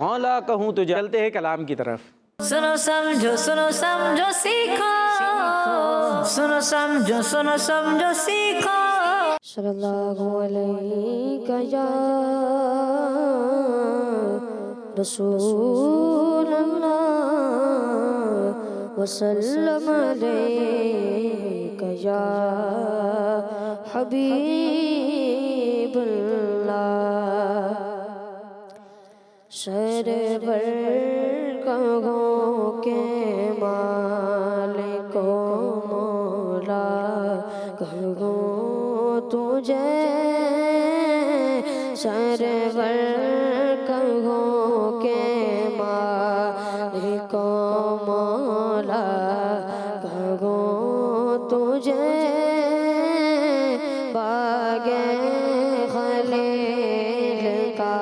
مولا کہوں تو چلتے ہیں کلام کی طرف. سنو سمجھو سیکھو. سنو سمجھو سیکھو. صلی اللہ علیہ یا رسول اللہ وسلم علیہ یا حبیب اللہ. سرور کہوں کے مالک و مولا کہوں تجھے. سرور کہوں کے مالک و مولا کہوں تجھے. باغ خلیل کا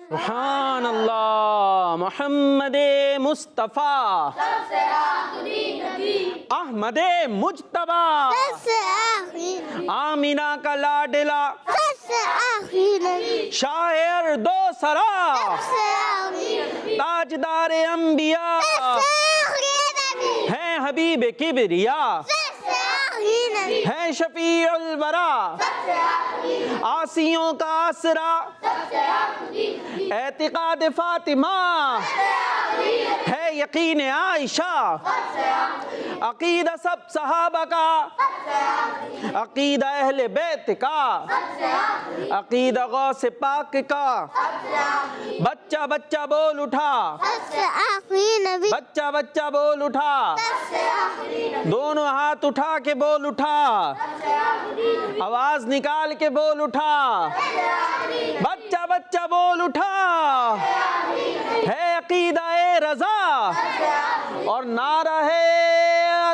سبحان اللہ. محمد مصطفیٰ احمد مجتبیٰ آمینہ کا لاڈلا شاعر دو سرا تاجدار انبیاء ہے حبیب کبریا ہے شفیع الورا عاصیوں کا آسرا اعتقاد فاطمہ ہے یقین عائشہ عقیدہ سب صحابہ کا عقیدہ اہل بیت کا عقیدہ غوث پاک کا بچہ بچہ بول اٹھا بچہ بچہ بول اٹھا دونوں ہاتھ اٹھا کے بول اٹھا آواز نکال کے بول اٹھا بچہ بچہ بول اٹھا ہے عقیدہ رضا اور نعرہ ہے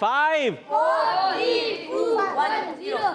5 4 3 2 1 0।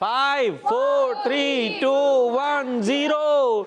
5 4 3 2 1 0।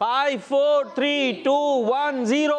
5 4 3 2 1 0।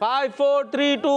5 4 3 2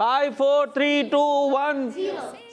5 4 3 2 1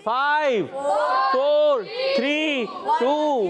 5 4 3 2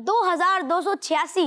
2286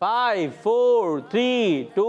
5 4 3 2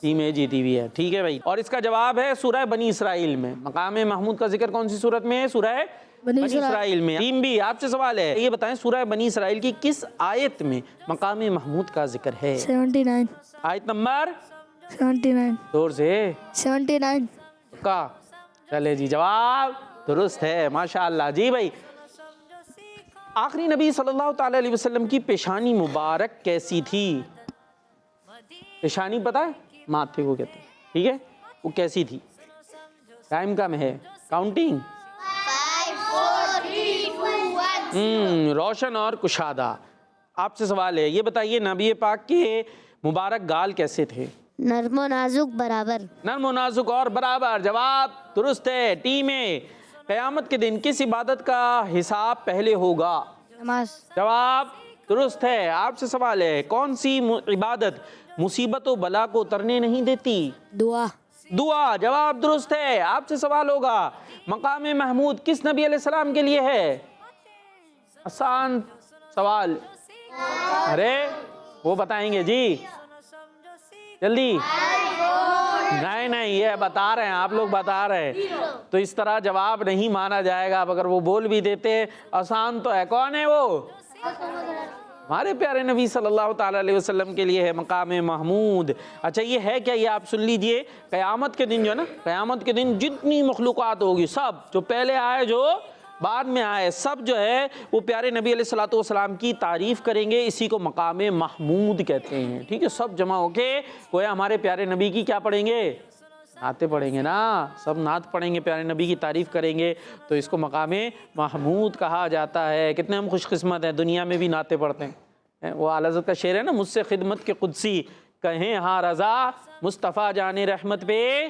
ٹیم اے جیتی ہوئی ہے. ٹھیک ہے بھائی, اور اس کا جواب ہے سورہ بنی اسرائیل میں. مقام محمود کا ذکر کون سی صورت میں ہے؟ سورہ بنی اسرائیل میں. ٹیم بی, آپ سے سوال ہے, یہ بتائیں سورہ بنی اسرائیل کی کس آیت میں مقام محمود کا ذکر ہے؟ 79. آیت نمبر 79. زور سے 79. کا. چلے جی, جواب درست ہے, ماشاءاللہ. جی بھائی, آخری نبی صلی اللہ تعالی علیہ وسلم کی پیشانی مبارک کیسی تھی؟ پیشانی پتہ ہے؟ ماتھے کو کہتے ہیں. ٹھیک ہے, وہ کیسی تھی؟ ٹائم کم ہے, کاؤنٹنگ. 5 4 3 2 1. روشن اور کشادہ. آپ سے سوال ہے, یہ بتائیے نبی پاک کے مبارک گال کیسے تھے؟ نرم و نازک برابر. نرم و نازک اور برابر. جواب درست ہے. ٹیم اے, قیامت کے دن کس عبادت کا حساب پہلے ہوگا؟ نماز. جواب درست ہے. آپ سے سوال ہے, کون سی عبادت مصیبت و بلا کو اترنے نہیں دیتی؟ دعا. دعا. جواب درست ہے. آپ سے سوال ہوگا, مقام محمود کس نبی علیہ السلام کے لیے ہے؟ آسان سوال. ارے وہ بتائیں گے جی, جلدی. نہیں, یہ بتا رہے ہیں, آپ لوگ بتا رہے ہیں, تو اس طرح جواب نہیں مانا جائے گا. اگر وہ بول بھی دیتے آسان تو ہے. کون ہے وہ؟ ہمارے پیارے نبی صلی اللہ تعالی علیہ وسلم کے لیے ہے مقام محمود. اچھا یہ ہے کیا؟ یہ آپ سن لیجئے, قیامت کے دن جو ہے نا, قیامت کے دن جتنی مخلوقات ہوگی, سب جو پہلے آئے جو بعد میں آئے, سب جو ہے وہ پیارے نبی علیہ الصلوۃ والسلام کی تعریف کریں گے. اسی کو مقام محمود کہتے ہیں. ٹھیک ہے, سب جمع ہو کے گویا ہمارے پیارے نبی کی کیا پڑھیں گے؟ نعتیں پڑھیں گے نا. سب نعت پڑھیں گے, پیارے نبی کی تعریف کریں گے, تو اس کو مقام محمود کہا جاتا ہے. کتنے ہم خوش قسمت ہیں, دنیا میں بھی نعتیں پڑھتے ہیں. وہ اعلی حضرت کا شعر ہے نا, مجھ سے خدمت کے قدسی کہیں ہاں رضا, مصطفیٰ جان رحمت پہ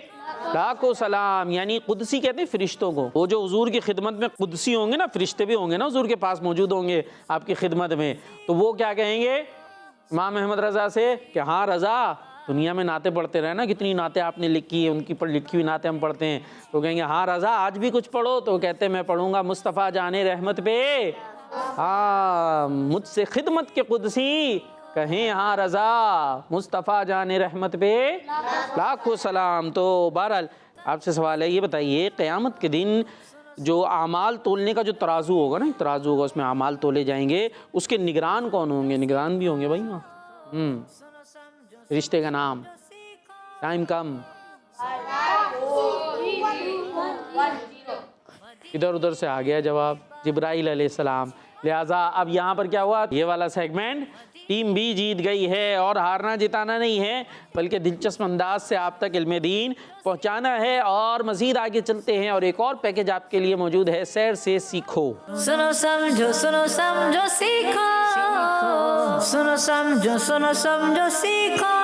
لاکھوں سلام. یعنی قدسی کہتے ہیں فرشتوں کو. وہ جو حضور کی خدمت میں قدسی ہوں گے نا, فرشتے بھی ہوں گے نا حضور کے پاس موجود ہوں گے آپ کی خدمت میں, تو وہ کیا کہیں گے امام احمد رضا سے کہ ہاں رضا, دنیا میں نعتیں پڑھتے رہے نا, کتنی نعتیں آپ نے لکھی ہیں, ان کی لکھی ہوئی نعتیں ہم پڑھتے ہیں. تو کہیں گے ہاں رضا آج بھی کچھ پڑھو, تو کہتے ہیں میں پڑھوں گا مصطفیٰ جان رحمت پہ, ہاں مجھ سے خدمت کے قدسی کہیں ہاں رضا, مصطفیٰ جان رحمت پہ لاکھوں سلام. تو بہرحال آپ سے سوال ہے, یہ بتائیے قیامت کے دن جو اعمال تولنے کا جو ترازو ہوگا نا, ترازو ہوگا, اس میں اعمال تولے جائیں گے, اس کے نگران کون ہوں گے؟ نگران بھی ہوں گے بھائی وہاں. رشتے کا نام, ٹائم کم, ادھر ادھر سے آ گیا جواب, جبرائیل علیہ السلام. لہٰذا اب یہاں پر کیا ہوا, یہ والا سیگمنٹ ٹیم بی جیت گئی ہے, اور ہارنا جتانا نہیں ہے بلکہ دلچسپ انداز سے آپ تک علم دین پہنچانا ہے. اور مزید آگے چلتے ہیں, اور ایک اور پیکج آپ کے لیے موجود ہے, سیر سے سیکھو. سنو سمجھو سیکھو, سنو سمجھو سیکھو.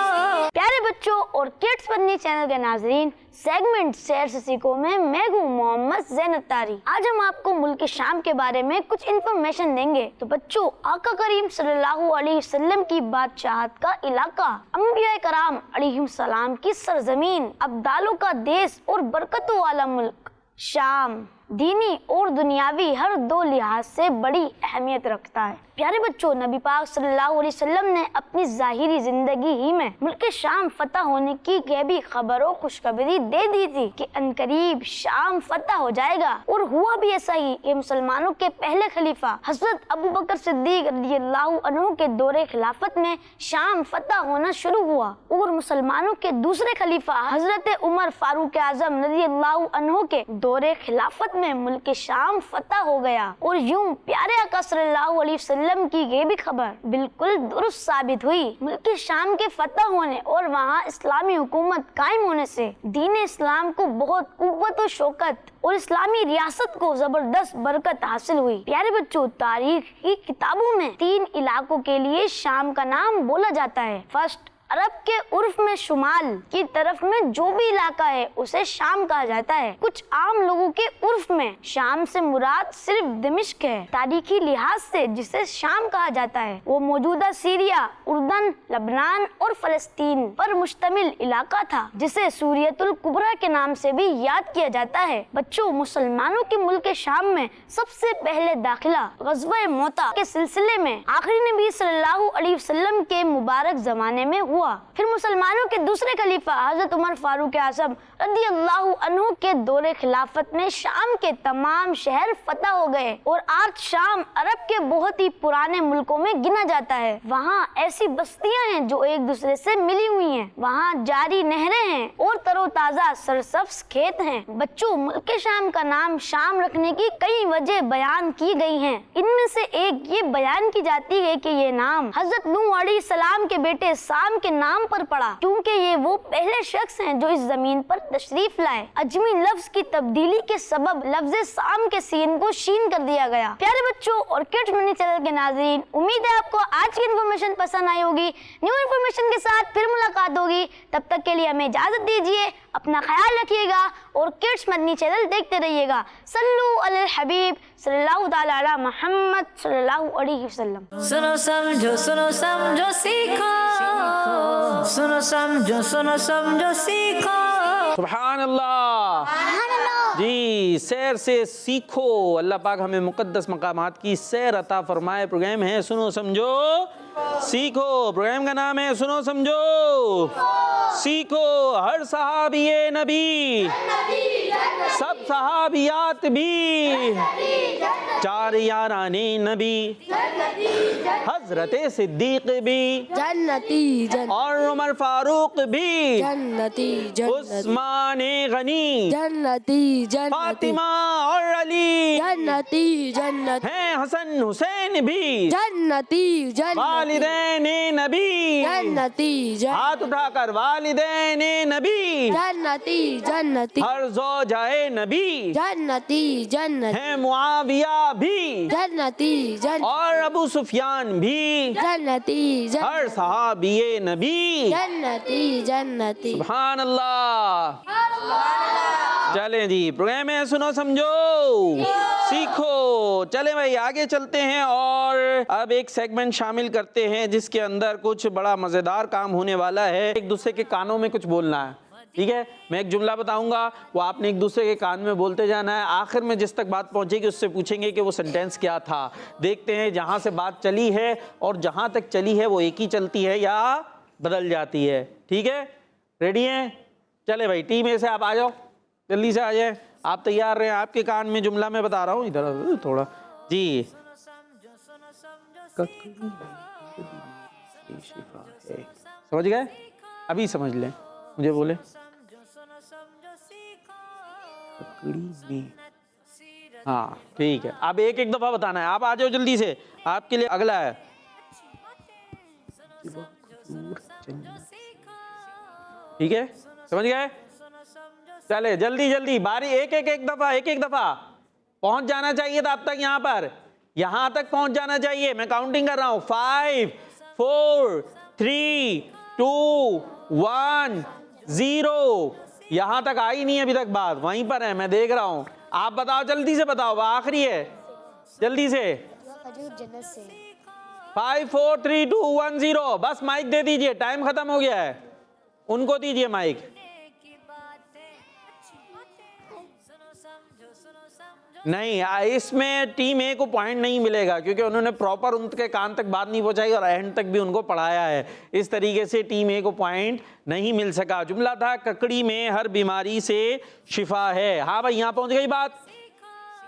پیارے بچوں اور کڈس فنی چینل کے ناظرین, سیگمنٹ سیر سے سیکھو میں ہوں محمد زین اتاری. آج ہم آپ کو ملک شام کے بارے میں کچھ انفارمیشن دیں گے. تو بچوں, آقا کریم صلی اللہ علیہ وسلم کی بادشاہت کا علاقہ, انبیاء کرام علیہ السلام کی سرزمین, ابدالوں کا دیس اور برکتوں والا ملک شام دینی اور دنیاوی ہر دو لحاظ سے بڑی اہمیت رکھتا ہے. پیارے بچوں, نبی پاک صلی اللہ علیہ وسلم نے اپنی ظاہری زندگی ہی میں ملک شام فتح ہونے کی غیبی خبر و خوشخبری دے دی تھی کہ عنقریب شام فتح ہو جائے گا, اور ہوا بھی ایسا ہی. یہ مسلمانوں کے پہلے خلیفہ حضرت ابو بکر صدیق رضی اللہ عنہ کے دور خلافت میں شام فتح ہونا شروع ہوا, اور مسلمانوں کے دوسرے خلیفہ حضرت عمر فاروق اعظم رضی اللہ عنہ کے دور خلافت میں ملک شام فتح ہو گیا. اور یوں پیارے آقا صلی اللہ علیہ وسلم کی غیبی خبر بالکل درست ثابت ہوئی. ملک شام کے فتح ہونے اور وہاں اسلامی حکومت قائم ہونے سے دین اسلام کو بہت قوت و شوکت اور اسلامی ریاست کو زبردست برکت حاصل ہوئی. پیارے بچوں, تاریخ کی کتابوں میں 3 علاقوں کے لیے شام کا نام بولا جاتا ہے. فرسٹ, عرب کے عرف میں شمال کی طرف میں جو بھی علاقہ ہے اسے شام کہا جاتا ہے. کچھ عام لوگوں کے عرف میں شام سے مراد صرف دمشق ہے. تاریخی لحاظ سے جسے شام کہا جاتا ہے وہ موجودہ سیریا, اردن, لبنان اور فلسطین پر مشتمل علاقہ تھا, جسے سوریت الکبریٰ کے نام سے بھی یاد کیا جاتا ہے. بچوں, مسلمانوں کے ملک شام میں سب سے پہلے داخلہ غزوہ موتا کے سلسلے میں آخری نبی صلی اللہ علیہ وسلم کے مبارک زمانے میں ہوا. ہوا۔ پھر مسلمانوں کے دوسرے خلیفہ حضرت عمر فاروق اعظم رضی اللہ عنہ کے دور خلافت میں شام کے تمام شہر فتح ہو گئے، اور آج شام عرب کے بہت ہی پرانے ملکوں میں گنا جاتا ہے۔ وہاں ایسی بستیاں ہیں جو ایک دوسرے سے ملی ہوئی ہیں، وہاں جاری نہریں ہیں اور تر و تازہ سرسبز کھیت ہیں۔ بچوں، ملک شام کا نام شام رکھنے کی کئی وجہ بیان کی گئی ہیں۔ ان میں سے ایک یہ بیان کی جاتی ہے کہ یہ نام حضرت نوح علیہ السلام کے بیٹے سام کے نام پر پڑا، کیونکہ یہ وہ پہلے شخص ہیں جو اس زمین پر تشریف لائے۔ اجمی لفظ کی تبدیلی کے سبب لفظ سام کے سین کو شین کر دیا گیا۔ پیارے بچوں اور کڈز منی چینل کے ناظرین، امید ہے آپ کو آج کی انفارمیشن پسند آئی ہوگی۔ نیو انفارمیشن کے ساتھ پھر ملاقات ہوگی، تب تک کے لیے ہمیں اجازت دیجیے، اپنا خیال رکھیے گا اور کڈز مدنی چینل دیکھتے رہیے گا۔ صلو علی الحبیب صلی اللہ تعالی علی محمد صلی اللہ علیہ وسلم۔ سنو سمجھو سیکھو، سنو سمجھو سیکھو۔ سبحان اللہ، جی سیر سے سیکھو۔ اللہ پاک ہمیں مقدس مقامات کی سیر عطا فرمائے۔ پروگرام ہے سنو سمجھو سیکھو، پروگرام کا نام ہے سنو سمجھو سیکھو۔ ہر صحابی نبی، سب صحابیات بھی، چار یاران نبی، حضرت صدیق بھی، جنتی اور عمر فاروق بھی، جنتی عثمان غنی، جنتی فاطمہ اور علی، جنتی جنت ہیں حسن حسین بھی، جنتی والدین نبی، جنتی ہاتھ اٹھا کر والدین نبی، جنتی جنتی ہر زوجہ نبی، جنتی جنت ہیں معاویہ بھی جنتی جنت اور ابو سفیان بھی، جنتی ہر صحابی نبی۔ جنتی جنتی سبحان اللہ۔ چلیں جی، پروگرام ہے سنو سمجھو سیکھو۔ چلیں بھائی آگے چلتے ہیں اور اب ایک سیگمنٹ شامل کرتے ہیں جس کے اندر کچھ بڑا مزیدار کام ہونے والا ہے۔ ایک دوسرے کے کانوں میں کچھ بولنا ہے، ٹھیک ہے؟ میں ایک جملہ بتاؤں گا، وہ آپ نے ایک دوسرے کے کان میں بولتے جانا ہے۔ آخر میں جس تک بات پہنچے گی اس سے پوچھیں گے کہ وہ سنٹینس کیا تھا۔ دیکھتے ہیں جہاں سے بات چلی ہے اور جہاں تک چلی ہے وہ ایک ہی چلتی ہے یا بدل جاتی ہے، ٹھیک ہے؟ ریڈی ہیں؟ چلے بھائی ٹیم اے سے آپ آ جاؤ، جلدی سے آ جائیں۔ آپ تیار رہیں، آپ کے کان میں جملہ میں بتا رہا ہوں، ادھر تھوڑا جی۔ سمجھ گئے؟ ابھی سمجھ لیں، مجھے بولے ہاں ٹھیک ہے۔ اب ایک ایک دفعہ بتانا ہے، آپ آ جاؤ جلدی سے، آپ کے لیے اگلا ہے۔ ٹھیک ہے، سمجھ گئے؟ چلے جلدی جلدی، باری ایک دفعہ پہنچ جانا چاہیے تھا اب تک، یہاں تک پہنچ جانا چاہیے۔ میں کاؤنٹنگ کر رہا ہوں، 5 4 3 2 1 0۔ یہاں تک آئی نہیں ابھی تک بات، وہیں پر ہے، میں دیکھ رہا ہوں۔ آپ بتاؤ، جلدی سے بتاؤ، آخری ہے، جلدی سے۔ 5 4 3 2 1 0۔ بس مائک دے دیجئے، ٹائم ختم ہو گیا ہے، ان کو دیجئے مائک۔ نہیں، اس میں ٹیم اے کو پوائنٹ نہیں ملے گا کیونکہ انہوں نے پراپر ان کے کان تک بات نہیں پہنچائی اور اینڈ تک بھی ان کو پڑھایا ہے، اس طریقے سے ٹیم اے کو پوائنٹ نہیں مل سکا۔ جملہ تھا ککڑی میں ہر بیماری سے شفا ہے۔ ہاں بھائی یہاں پہنچ گئی بات؟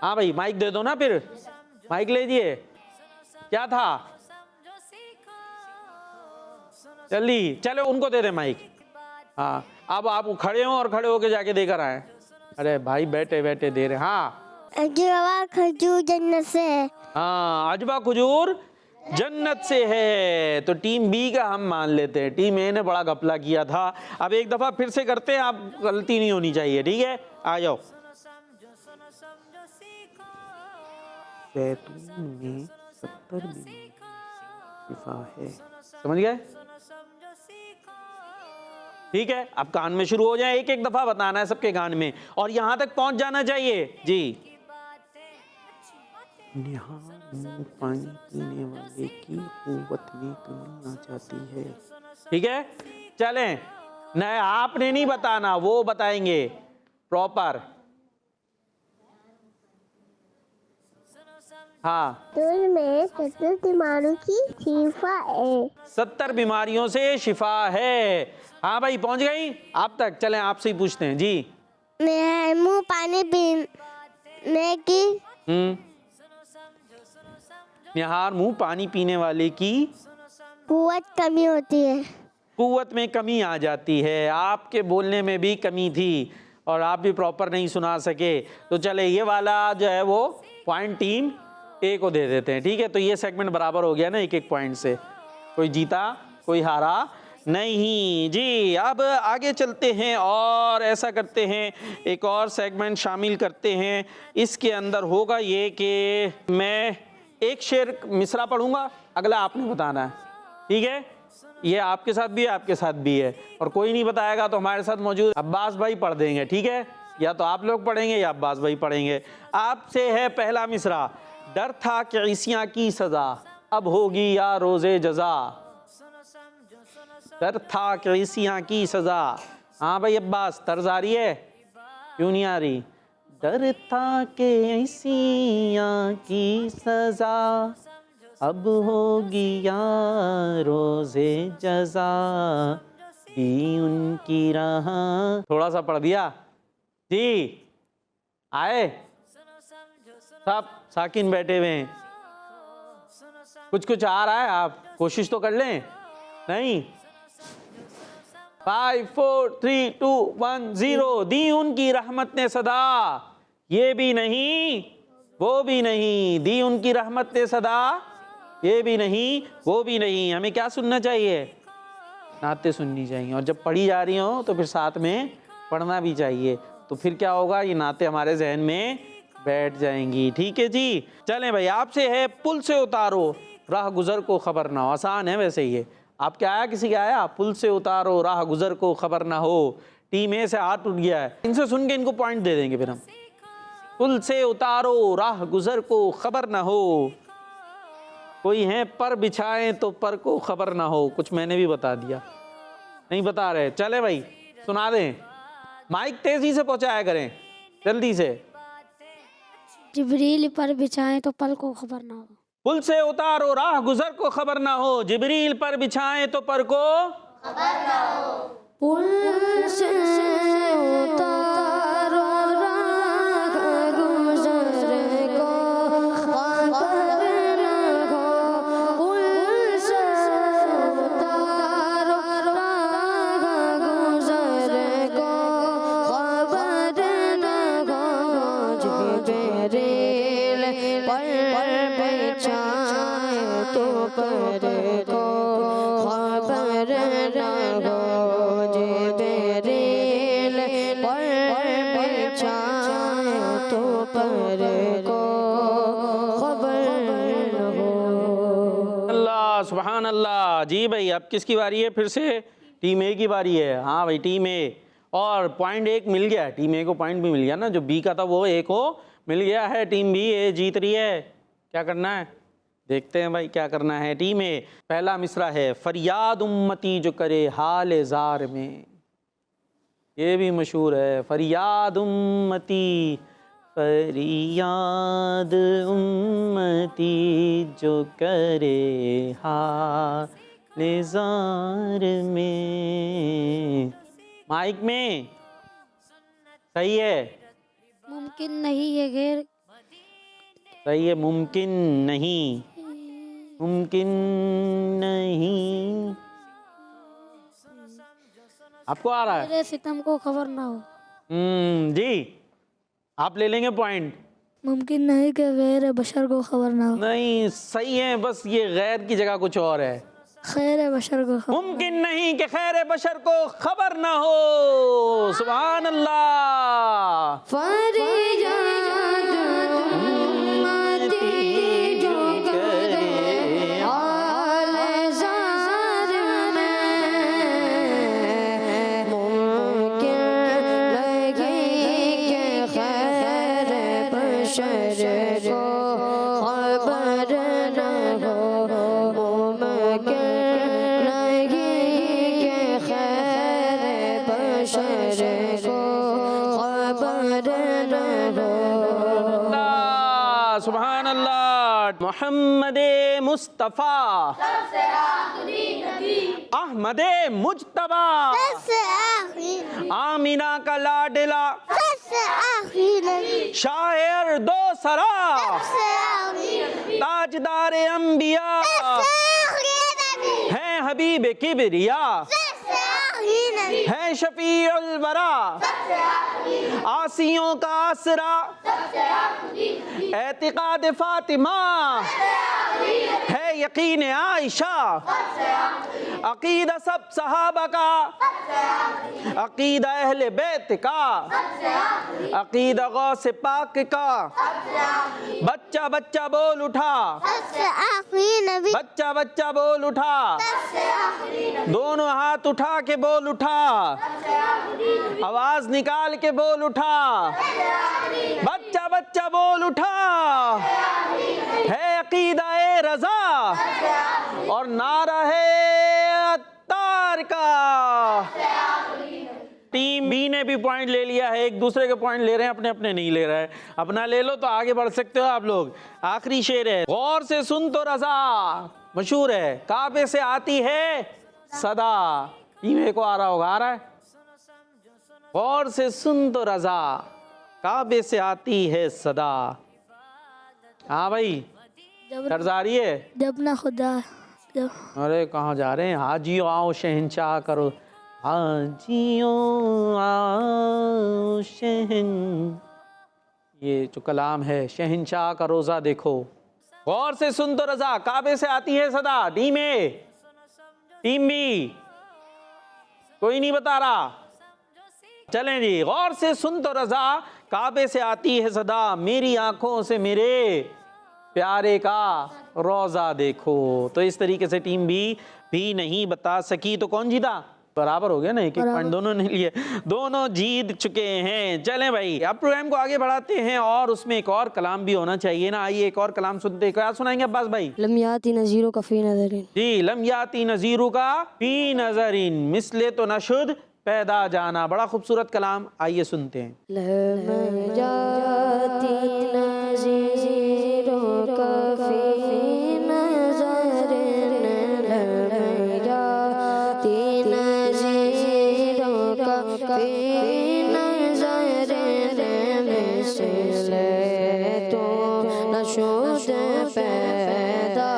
ہاں بھئی مائک دے دو نا، پھر مائک لے دیے۔ کیا تھا؟ جلدی چلو ان کو دے دیں مائک۔ ہاں اب آپ کھڑے ہوں اور کھڑے ہو کے جا کے دے کر آئیں۔ ارے بھائی بیٹھے بیٹھے دے رہے۔ ہاں اجوا کھجور جنت سے ہے۔ ہاں عجبہ کھجور جنت سے ہے، تو ٹیم بی کا ہم مان لیتے ہیں، ٹیم اے نے بڑا گھپلا کیا تھا۔ اب ایک دفعہ پھر سے کرتے ہیں، آپ غلطی نہیں ہونی چاہیے، ٹھیک ہے؟ آ جاؤ۔ زیتون میں 70 بیماری شفا ہے، سمجھ گئے؟ ٹھیک ہے، اب کان میں شروع ہو جائیں، ایک ایک دفعہ بتانا ہے سب کے کان میں، اور یہاں تک پہنچ جانا چاہیے جی۔ نہار منہ پانی پینے والے کی قوت میں کمی آ جاتی ہے، ٹھیک ہے؟ چلیں، نہیں آپ نے نہیں بتانا، وہ بتائیں گے پراپر۔ ہاں دودھ میں 70 بیماروں کی شفا ہے. 70 بیماریوں سے شفا ہے. ہاں بھائی پہنچ گئی آپ تک. چلیں آپ سے ہی پوچھتے ہیں جی. منہ پانی پینے کی نہار منہ پانی پینے والے کی قوت کمی ہوتی ہے. قوت میں کمی آ جاتی ہے. آپ کے بولنے میں بھی کمی تھی اور آپ بھی پراپر نہیں سنا سکے. تو چلے یہ والا جو ہے وہ پوائنٹ ٹیم اے کو دے دیتے ہیں. ٹھیک ہے, تو یہ سیگمنٹ برابر ہو گیا نا, ایک ایک پوائنٹ سے. کوئی جیتا کوئی ہارا نہیں. جی اب آگے چلتے ہیں اور ایسا کرتے ہیں, ایک اور سیگمنٹ شامل کرتے ہیں. اس کے اندر ہوگا یہ کہ میں ایک شعر مصرع پڑھوں گا, اگلا آپ نے بتانا ہے. ٹھیک ہے, یہ آپ کے ساتھ بھی ہے آپ کے ساتھ بھی ہے, اور کوئی نہیں بتائے گا تو ہمارے ساتھ موجود عباس بھائی پڑھ دیں گے. ٹھیک ہے, یا تو آپ لوگ پڑھیں گے یا عباس بھائی پڑھیں گے. آپ سے ہے پہلا مصرع. ڈر تھا کہ عیسیاں کی سزا اب ہوگی یا روز جزا. ڈر تھا کہ عیسیاں کی سزا. ہاں بھائی عباس, طرز آ رہی ہے کیوں نہیں آ رہی؟ ڈر تھا کہ عیسیاں کی سزا اب ہوگی یا روز جزا بھی ان کی راہ. تھوڑا سا پڑھ دیا جی. آئے سب ساکن بیٹھے ہوئے ہیں, کچھ آ رہا ہے, آپ کوشش تو کر لیں. نہیں, 5 4 3 2 1 0. دی ان کی رحمت نے صدا, یہ بھی نہیں وہ بھی نہیں. دی ان کی رحمت نے صدا, یہ بھی نہیں وہ بھی نہیں. ہمیں کیا سننا چاہیے؟ نعتیں سننی چاہیے, اور جب پڑھی جا رہی ہوں تو پھر ساتھ میں پڑھنا بھی چاہیے. تو پھر کیا ہوگا, یہ نعتیں ہمارے ذہن میں بیٹھ جائیں گی. ٹھیک ہے جی. چلیں بھائی, آپ سے ہے پل سے اتارو راہ گزر کو خبر نہ ہو. آسان ہے ویسے یہ. آپ کیا آیا, کسی کا آیا؟ پل سے اتارو راہ گزر کو خبر نہ ہو. ٹیم اے سے ہاتھ ٹوٹ گیا ہے, ان سے سن کے ان کو پوائنٹ دے دیں گے پھر ہم. پل سے اتارو راہ گزر کو خبر نہ ہو, کوئی ہیں پر بچھائیں تو پر کو خبر نہ ہو. کچھ میں نے بھی بتا دیا, نہیں بتا رہے. چلے بھائی سنا دیں, مائک تیزی سے پہنچایا کریں جلدی سے. جبریل پر بچھائیں تو پل کو خبر نہ ہو. پل سے اتارو راہ گزر کو خبر نہ ہو, جبریل پر بچھائیں تو پر کو پل سے اتارو راہ گزر کو خبر نہ ہو. پل سے اتارو راہ گزر کو خبر نہ ہو. جبریل پر بچھائیں تو پر کو خبر نہ ہو. جبریل پر بچھائیں تو پر کو خبر نہ ہو. اللہ سبحان اللہ. جی بھائی اب کس کی باری ہے؟ پھر سے ٹیم اے کی باری ہے. ہاں بھائی ٹیم اے, اور پوائنٹ ایک مل گیا. ٹیم اے کو پوائنٹ بھی مل گیا نا, جو بی کا تھا وہ اے کو مل گیا ہے. ٹیم بی اے جیت رہی ہے. کیا کرنا ہے دیکھتے ہیں بھائی, کیا کرنا ہے. ٹیم اے پہلا مصرع ہے. فریاد امتی جو کرے حال زار میں. یہ بھی مشہور ہے. فریاد امتی, فریاد امتی جو کرے حال زار میں. مائک میں صحیح ہے, ممکن نہیں یہ غیر صحیح ہے. ممکن نہیں, ممکن نہیں. آپ کو آ رہا ہے؟ میرے ستم کو خبر نہ ہو. جی آپ لے لیں گے پوائنٹ. ممکن نہیں کہ غیر بشر کو خبر نہ ہو. نہیں صحیح ہے, بس یہ غیر کی جگہ کچھ اور ہے. خیر بشر کو خبر. ممکن نہیں کہ خیر بشر کو خبر نہ ہو. سبحان اللہ. فریاد امتی جو کرے حال زار میں, ممکن لگی کہ خیر بشر کو خبر نہ ہو. ممکن لگی کہ خیر بشر کو خبر نہ ہو. سبحان اللہ. محمد مصطفیٰ احمد مجتبیٰ سب سے آخری نبی، آمینہ کا لاڈلا سب سے آخری نبی، شاعر دو سرا سب سے آخری نبی، تاجدار انبیاء سب سے آخری نبی، ہیں حبیب کبریا سب سے آخری نبی، ہیں شفیع الورا سب سے آخری نبی، آسیوں کا آسرا سب سے آخری نبی، اعتقاد فاطمہ ہے یقین عائشہ سب سے آخری نبی، عقیدہ سب صحابہ کا سب سے آخری نبی، عقیدہ اہل بیت کا سب سے آخری، عقیدہ غوث پاک کا سب سے آخری، بچہ بچہ بول اٹھا سب سے آخری نبی، بچہ بچہ بول اٹھا سب سے آخری نبی، دونوں ہاتھ اٹھا کے بول اٹھا سب سے آخری نبی، آواز نکال کے بول اٹھا سب سے آخری نبی، بچہ بچہ بول اٹھا ہے عقیدہ رضا اور نعرہ ہے عطار کا۔ ٹیم بی نے بھی پوائنٹ لے لیا ہے، ایک دوسرے کے پوائنٹ لے رہے ہیں، اپنے اپنے نہیں لے رہے ہیں، اپنا لے لو تو آگے بڑھ سکتے ہو آپ لوگ۔ آخری شعر ہے، غور سے سن تو رضا، مشہور ہے، کعبے سے آتی ہے صدا۔ ٹیم اے کو آ رہا ہوگا، آ رہا ہے؟ غور سے سن تو رضا، کعبے سے آتی ہے صدا۔ ہاں بھائی طرز آ رہی ہے؟ جب نہ خدا جب ارے کہاں جا رہے ہیں؟ حاجیوں آؤ شہنشاہ کرو، حاجیوں آؤ یہ جو کلام ہے، شہنشاہ کا روزہ دیکھو۔ غور سے سن تو رضا، کعبے سے آتی ہے صدا۔ ٹیم اے، ٹیم بی، کوئی نہیں بتا رہا؟ چلیں جی، غور سے سن تو رضا، کعبے سے آتی ہے صدا، میری آنکھوں سے میرے پیارے کا روزہ دیکھو۔ تو اس طریقے سے ٹیم بھی نہیں بتا سکی، تو کون جیتا؟ برابر ہو گیا نا، ایک ایک پوائنٹ دونوں نے لیے، دونوں جیت چکے ہیں۔ چلیں بھائی اب پروگرام کو آگے بڑھاتے ہیں، اور اس میں ایک اور کلام بھی ہونا چاہیے نا۔ آئیے ایک اور کلام سنتے ہیں، کیا سنائیں گے عباس بھائی؟ لم یاتی نذیرو کا فی نظرین، جی، لم یاتی نذیرو کا فی نظرین، مثلے تو نشد پیدا جانا۔ بڑا خوبصورت کلام، آئیے سنتے ہیں۔ لم یاتی نذیرو کا فی نظرین، لم یاتی نذیرو کا فی نظرین، مثل تو نشد پیدا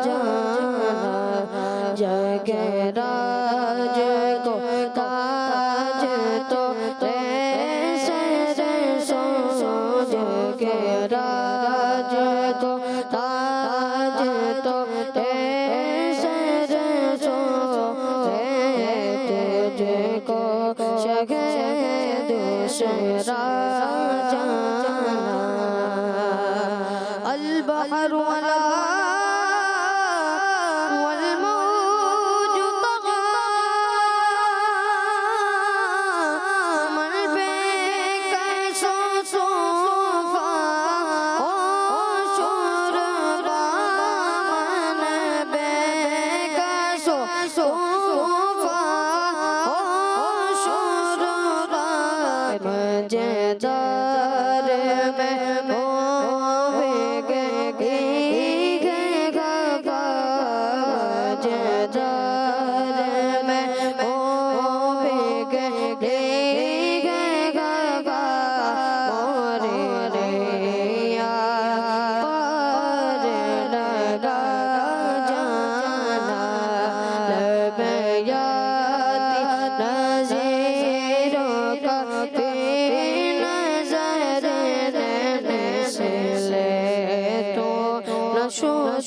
جانا، جگ راج کو تاج تو سو، جگ راج کو تاج تو سو، تجھ کو شگے دوسرا جانا، البحر والا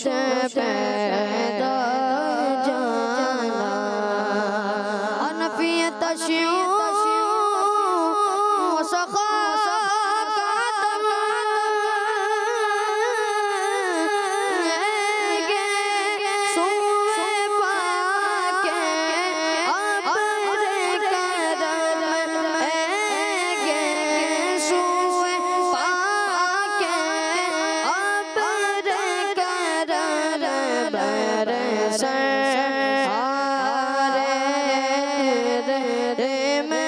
پیدا جانا، انفیت تشیو وسخا میں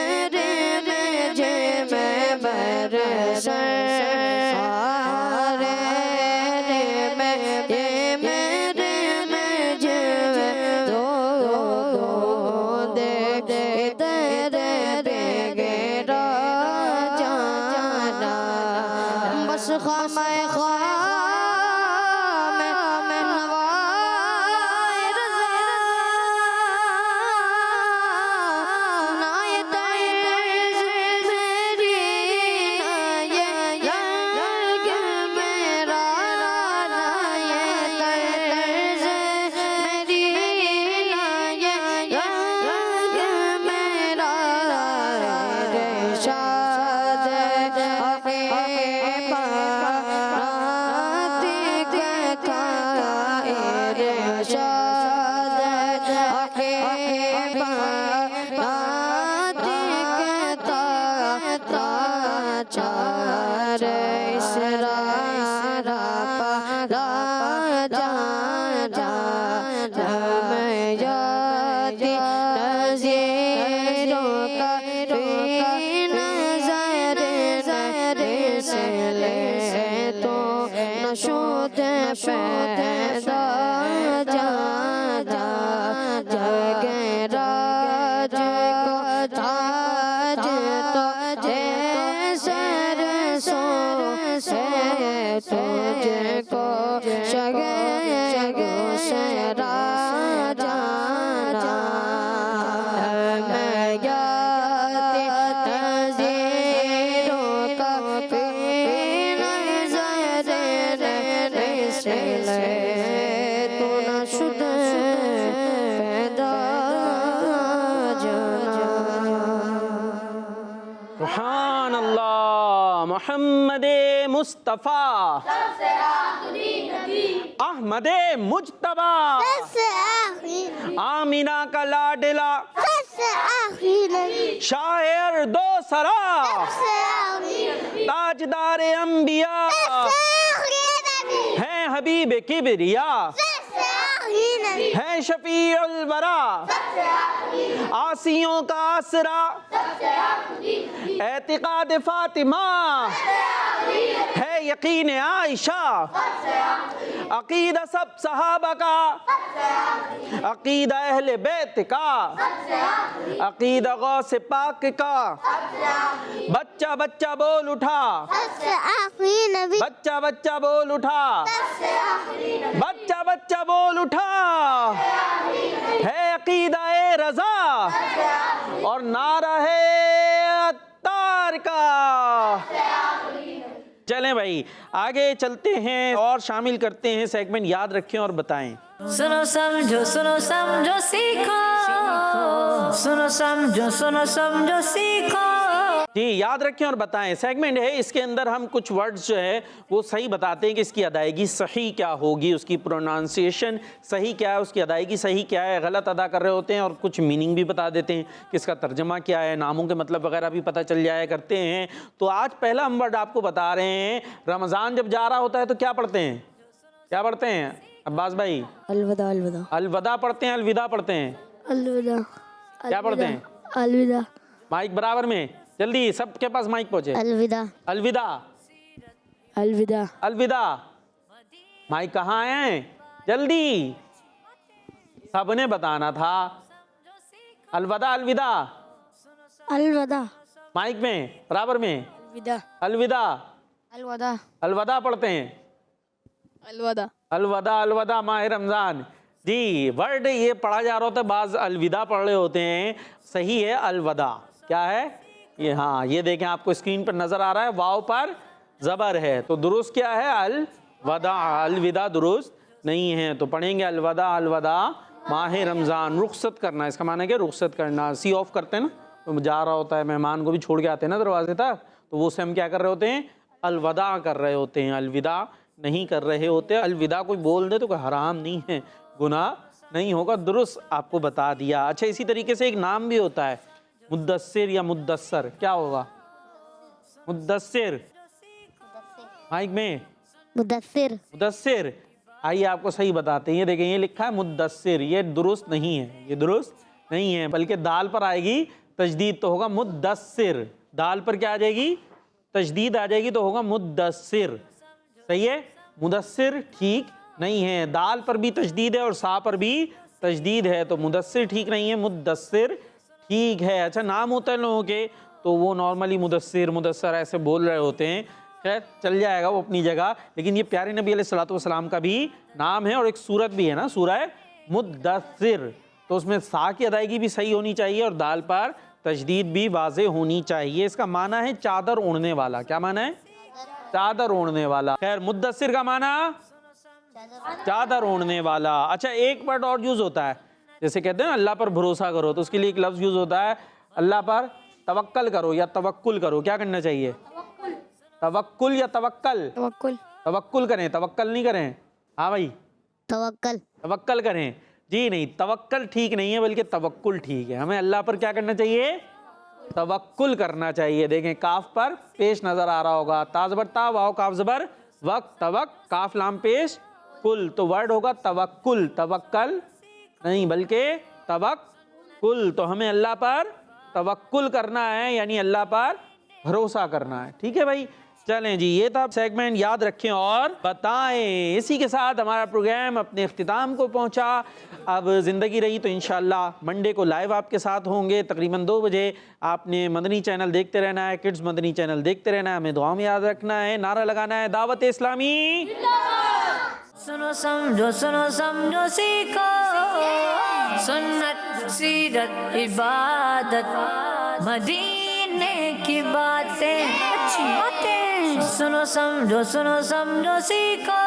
تیرے بغیر جانا بس خامہ خام نوائے رضا نائے طرز میری نائے گل میرا نائے طرز میری نائے گل میرا رشاد حقیقت چار اسرارا پلا جانا ہم یادی نظیروں کا فی نظر سے لے تو نشود پیدا جانا جگ راج کو تاج تو سر سو سے تجھ کو شگ سرا جانا میں یادی نظیروں کا فی نظر سے لے تو نشد پیدا جانا سبحان اللہ محمد مصطفیٰ احمد مجتبیٰ آمینہ کا لاڈلا شاعر دو سرا تاجدار انبیاء ہیں حبیب کبریا ہے شفیع الورا آسیوں کا آسرا اعتقاد فاطمہ ہے یقین عائشہ عقیدہ سب صحابہ کا عقیدہ اہل بیت کا عقیدہ غوث پاک کا بچہ بچہ بول اٹھا بچہ بچہ بول اٹھا بچہ بچہ بول اٹھا ہے عقیدہ رضا اور نعرہ ہے عطار کا چلیں بھائی آگے چلتے ہیں اور شامل کرتے ہیں سیگمنٹ یاد رکھیں اور بتائیں سنو سمجھو سیکھو سنو سمجھو سیکھو جی یاد رکھیں اور بتائیں سیگمنٹ ہے اس کے اندر ہم کچھ ورڈز جو ہے وہ صحیح بتاتے ہیں کہ اس کی ادائیگی صحیح کیا ہوگی اس کی پرونانسیشن صحیح کیا ہے اس کی ادائیگی صحیح کیا ہے غلط ادا کر رہے ہوتے ہیں اور کچھ میننگ بھی بتا دیتے ہیں کہ اس کا ترجمہ کیا ہے ناموں کے مطلب وغیرہ بھی پتہ چل جایا کرتے ہیں تو آج پہلا ہم ورڈ آپ کو بتا رہے ہیں رمضان جب جا رہا ہوتا ہے تو کیا پڑھتے ہیں عباس بھائی الوداع الوداع الوداع پڑھتے ہیں الوداع پڑھتے ہیں الوداع کیا پڑھتے ہیں الوداع مائک برابر میں جلدی سب کے پاس مائک پہنچے الوداع الوداع الوداع الوداع مائک کہاں ہیں جلدی سب نے بتانا تھا الوداع الوداع الوداع مائک میں برابر میں الوداع الوداع الوداع الوداع پڑھتے ہیں الوداع الوداع الوداع ماہ رمضان جی ورڈ یہ پڑھا جا رہا ہوتا ہے بعض الوداع پڑھ رہے ہوتے ہیں صحیح ہے الوداع کیا ہے یہ ہاں یہ دیکھیں آپ کو اسکرین پر نظر آ رہا ہے واو پر زبر ہے تو درست کیا ہے الوداع الوداع درست نہیں ہے تو پڑھیں گے الوداع الوداع ماہ رمضان رخصت کرنا اس کا معنی ہے کہ رخصت کرنا سی آف کرتے ہیں نا تو جا رہا ہوتا ہے مہمان کو بھی چھوڑ کے آتے ہیں نا دروازے تک تو وہ سے ہم کیا کر رہے ہوتے ہیں الوداع کر رہے ہوتے ہیں الوداع نہیں کر رہے ہوتے الوداع کوئی بول دے تو کوئی حرام نہیں ہے گناہ نہیں ہوگا درست آپ کو بتا دیا اچھا اسی طریقے سے ایک نام بھی ہوتا ہے مدثر یا مدثر کیا ہوگا مدثر مائک میں مدثر مدثر آئیے آپ کو صحیح بتاتے ہیں یہ دیکھیں یہ لکھا ہے مدثر یہ درست نہیں ہے یہ درست نہیں ہے بلکہ دال پر آئے گی تجدید تو ہوگا مدثر دال پر کیا آ جائے گی تجدید آ جائے گی تو ہوگا مدثر صحیح ہے مدثر ٹھیک نہیں ہے دال پر بھی تجدید ہے اور سا پر بھی تجدید ہے تو مدثر ٹھیک نہیں ہے مدثر ٹھیک ہے. اچھا نام ہوتا ہے لوگوں کے تو وہ نارملی مدثر مدثر ایسے بول رہے ہوتے ہیں. خیر چل جائے گا وہ اپنی جگہ, لیکن یہ پیارے نبی علیہ الصلوۃ والسلام کا بھی نام ہے اور ایک سورت بھی ہے نا, سورہ مدثر. تو اس میں سا کی ادائیگی بھی صحیح ہونی چاہیے اور دال پر تشدید بھی واضح ہونی چاہیے. اس کا معنی ہے چادر اوڑھنے والا. کیا معنی ہے؟ چادر اوڑھنے والا. خیر مدثر کا معنی چادر اوڑھنے والا. اچھا ایک ورڈ اور یوز ہوتا ہے, جیسے کہتے ہیں نا اللہ پر بھروسہ کرو, تو اس کے لیے ایک لفظ یوز ہوتا ہے اللہ پر توکل کرو یا توکل کرو. کیا کرنا چاہیے؟ توکل یا توکل؟ توکل. توکل کریں, توکل نہیں کریں. ہاں بھائی توکل. توکل کریں. جی نہیں, توکل ٹھیک نہیں ہے بلکہ توکل ٹھیک ہے. ہمیں اللہ پر کیا کرنا چاہیے؟ توکل کرنا چاہیے. دیکھیں کاف پر پیش نظر آ رہا ہوگا, تا زبر تا, واو کاف زبر وقت, توک کاف لام پیش کل, تو ورڈ ہوگا توکل. توکل نہیں بلکہ توکل. تو ہمیں اللہ پر توکل کرنا ہے, یعنی اللہ پر بھروسہ کرنا ہے. ٹھیک ہے بھائی, چلیں جی یہ تھا سیگمنٹ, یاد رکھیں اور بتائیں. اسی کے ساتھ ہمارا پروگرام اپنے اختتام کو پہنچا. اب زندگی رہی تو انشاءاللہ منڈے کو لائیو آپ کے ساتھ ہوں گے تقریباً 2 بجے. آپ نے مدنی چینل دیکھتے رہنا ہے, کڈز مدنی چینل دیکھتے رہنا ہے. ہمیں دعا میں یاد رکھنا ہے, نعرہ لگانا ہے دعوت اسلامی. سنو سمجھو سیکھو, سنت سیرت عبادت مدینے کی باتیں, اچھی باتیں. سنو سمجھو سیکھو.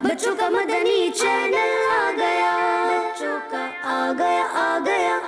بچوں کا مدنی چینل آ گیا, بچوں کا آ گیا.